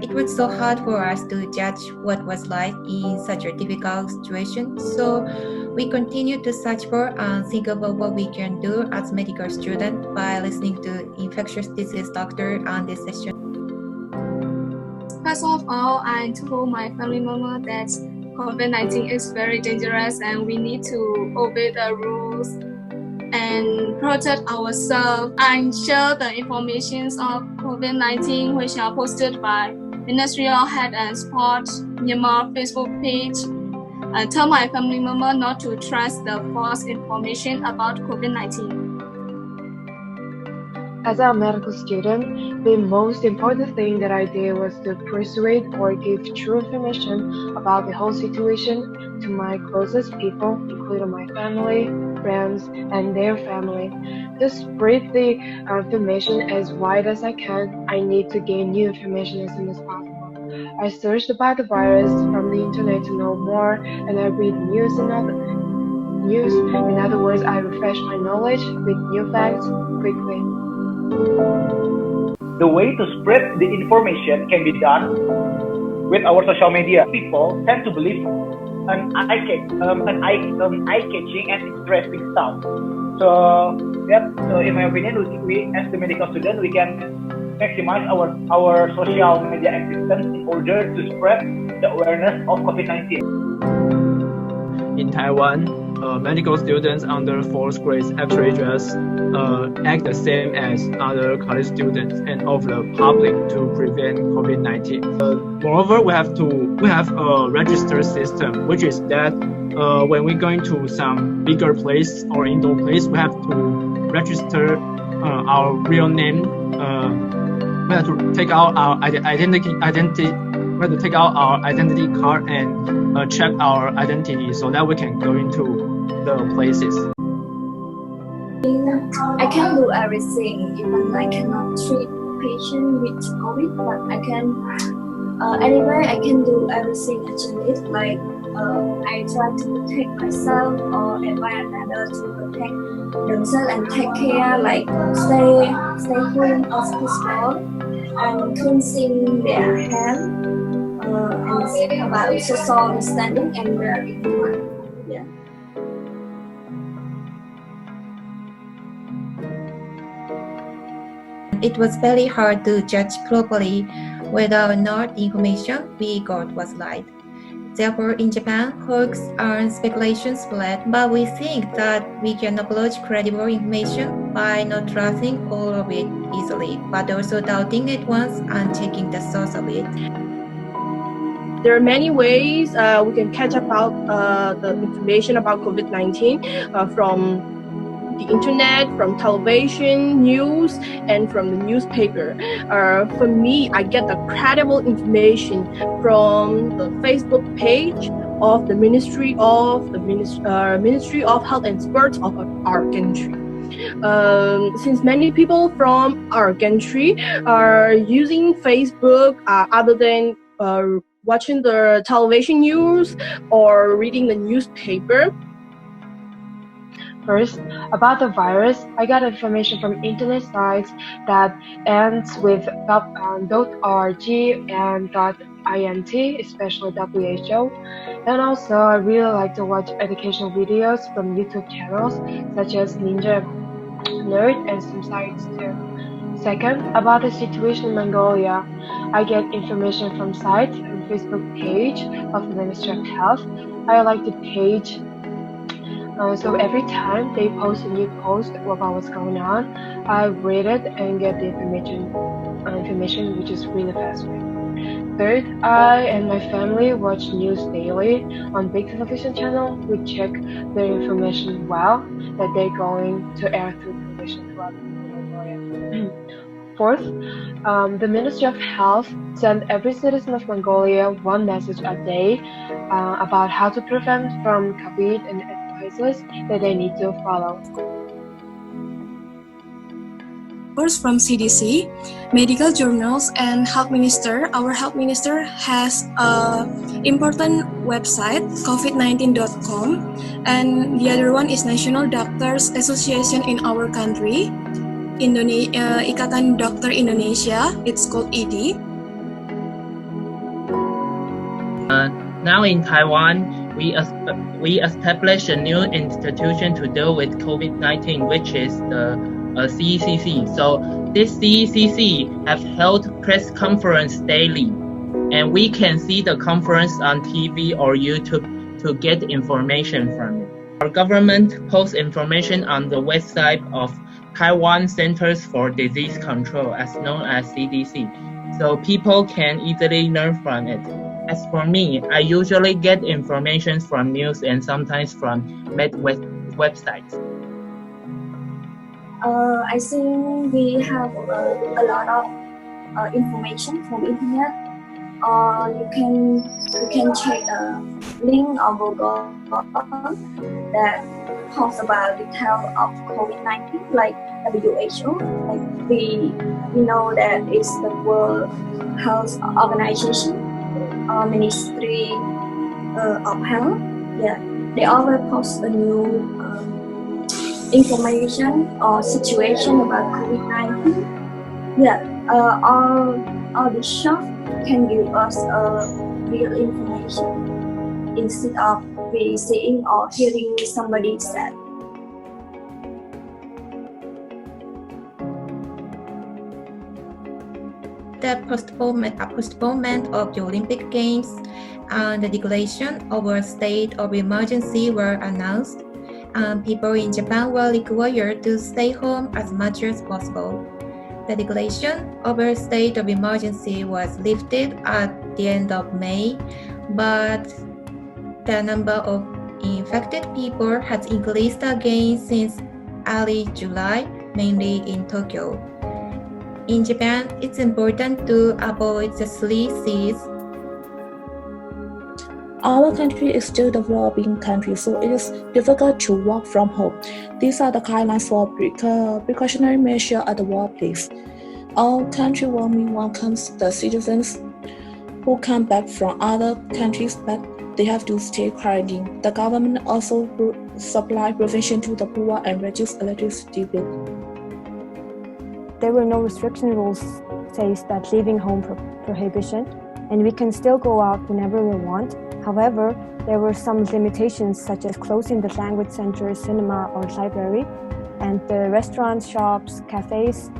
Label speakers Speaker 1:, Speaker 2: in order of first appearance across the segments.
Speaker 1: It was so hard for us to judge what was right in such a difficult situation, so we continued to search for and think about what we can do as medical students by listening to infectious disease doctor on this session.
Speaker 2: First of all, I told my family member that COVID-19 is very dangerous and we need to obey the rules and protect ourselves. I share the information of COVID-19 which are posted by Ministry of Health and Sport Myanmar Facebook page. I tell my family member not to trust the false information about COVID-19.
Speaker 3: As a medical student, the most important thing that I did was to persuade or give true information about the whole situation to my closest people, including my family, friends, and their family. To spread the information as wide as I can, I need to gain new information as soon as possible. I searched about the virus from the internet to know more, and I read news. In other words, I refresh my knowledge with new facts quickly.
Speaker 4: The way to spread the information can be done with our social media. People tend to believe an eye-catching and interesting stuff. So in my opinion, we as the medical student, we can maximize our social media existence in order to spread the awareness of COVID-19.
Speaker 5: In Taiwan, medical students under 4th grade actually just act the same as other college students and of the public to prevent COVID-19. Moreover, we have a register system, which is that when we're going to some bigger place or indoor place, we have to register our real name. We have to take out our identity. We have to take out our identity card and check our identity so that we can go into the places.
Speaker 2: I can do everything, even I cannot treat patient with COVID, but I can anyway I can do everything actually. Like I try to protect myself or advise others to protect themselves and take care, like stay home as possible and cleansing their hands and about social distancing and wearing mask. Yeah.
Speaker 1: It was very hard to judge properly whether or not the information we got was right. Therefore, in Japan, hoax and speculation spread, but we think that we can approach credible information by not trusting all of it easily, but also doubting it once and checking the source of it.
Speaker 6: There are many ways we can catch up about the information about COVID-19 from the internet, from television, news, and from the newspaper. For me, I get the credible information from the Facebook page of the Ministry of Health and Sports of our country. Since many people from our country are using Facebook other than watching the television news or reading the newspaper.
Speaker 3: First, about the virus, I got information from internet sites that ends with .org and .int, especially WHO. And also, I really like to watch educational videos from YouTube channels such as Ninja Nerd and some sites too. Second, about the situation in Mongolia, I get information from sites and Facebook page of the Ministry of Health. I like the page. So every time they post a new post about what's going on, I read it and get the information which is really fast. Third, I and my family watch news daily on big television channel. We check their information well that they're going to air through television throughout Mongolia. Fourth, the Ministry of Health sent every citizen of Mongolia one message a day about how to prevent from COVID and that they need to follow.
Speaker 2: First, from CDC, medical journals, and health minister. Our health minister has important website covid19.com, and the other one is National Doctors Association in our country, Ikatan Dokter Indonesia. It's called IDI.
Speaker 7: Now in Taiwan, we established a new institution to deal with COVID-19, which is the CECC. So this CECC have held press conference daily, and we can see the conference on TV or YouTube to get information from it. Our government posts information on the website of Taiwan Centers for Disease Control, as known as CDC, so people can easily learn from it. As for me, I usually get information from news and sometimes from websites.
Speaker 2: I think we have a lot of information from internet. You can check a link on Google that talks about detail of COVID-19, like WHO. Like we know that it's the World Health Organization, Ministry of Health. Yeah, they always post a new information or situation about COVID-19. Yeah, all the shops can give us real information instead of we seeing or hearing somebody said.
Speaker 1: The postponement of the Olympic Games and the declaration of a state of emergency were announced, and people in Japan were required to stay home as much as possible. The declaration of a state of emergency was lifted at the end of May, but the number of infected people has increased again since early July, mainly in Tokyo. In Japan, it's important to avoid the 3 C's.
Speaker 8: Our country is still a developing country, so it is difficult to work from home. These are the guidelines for precautionary measures at the workplace. Our country warmly welcomes the citizens who come back from other countries, but they have to stay quarantined. The government also supply prevention to the poor and reduce electricity bill.
Speaker 9: There were no restriction rules says that leaving home prohibition, and we can still go out whenever we want. However, there were some limitations such as closing the language center, cinema, or library, and the restaurants, shops, cafes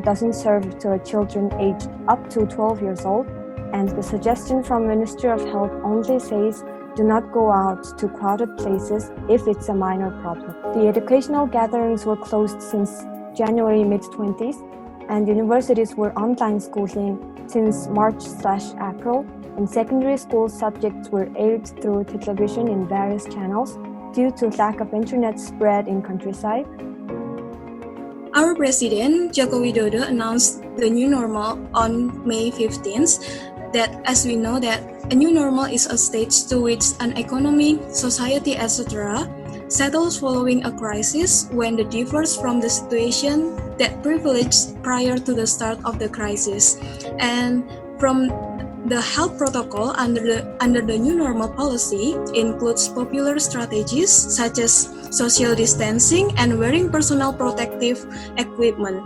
Speaker 9: doesn't serve to children aged up to 12 years old. And the suggestion from Ministry of Health only says do not go out to crowded places if it's a minor problem. The educational gatherings were closed since January mid-20s, and universities were online schooling since March/April, and secondary school subjects were aired through television in various channels due to lack of internet spread in countryside.
Speaker 2: Our President Joko Widodo announced the new normal on May 15th. That, as we know, that a new normal is a stage to which an economy, society, etc. settles following a crisis when it differs from the situation that prevailed prior to the start of the crisis. And from the health protocol under the new normal policy includes popular strategies such as social distancing and wearing personal protective equipment.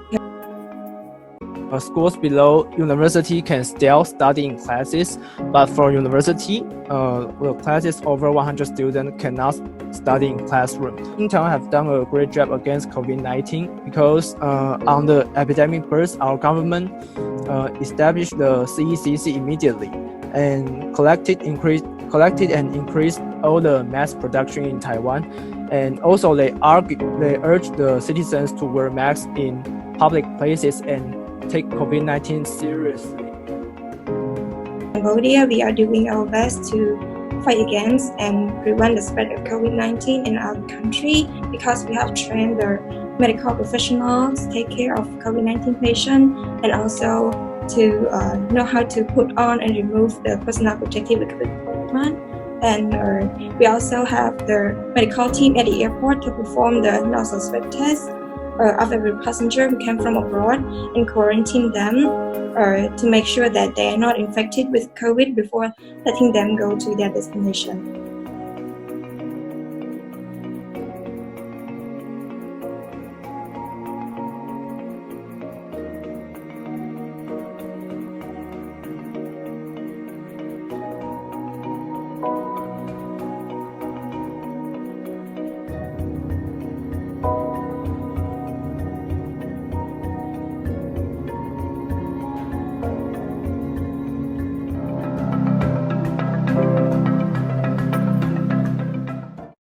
Speaker 5: Schools below university can still study in classes, but for university, the classes over 100 students cannot study in classroom. Taiwan have done a great job against COVID-19 because on the epidemic burst, our government established the CECC immediately and collected and increased all the mass production in Taiwan. And also they urged the citizens to wear masks in public places and take COVID-19 seriously.
Speaker 10: In Cambodia, we are doing our best to fight against and prevent the spread of COVID-19 in our country because we have trained the medical professionals to take care of COVID-19 patients and also to know how to put on and remove the personal protective equipment. And we also have the medical team at the airport to perform the nasal swab test. of every passenger who came from abroad and quarantine them to make sure that they are not infected with COVID before letting them go to their destination.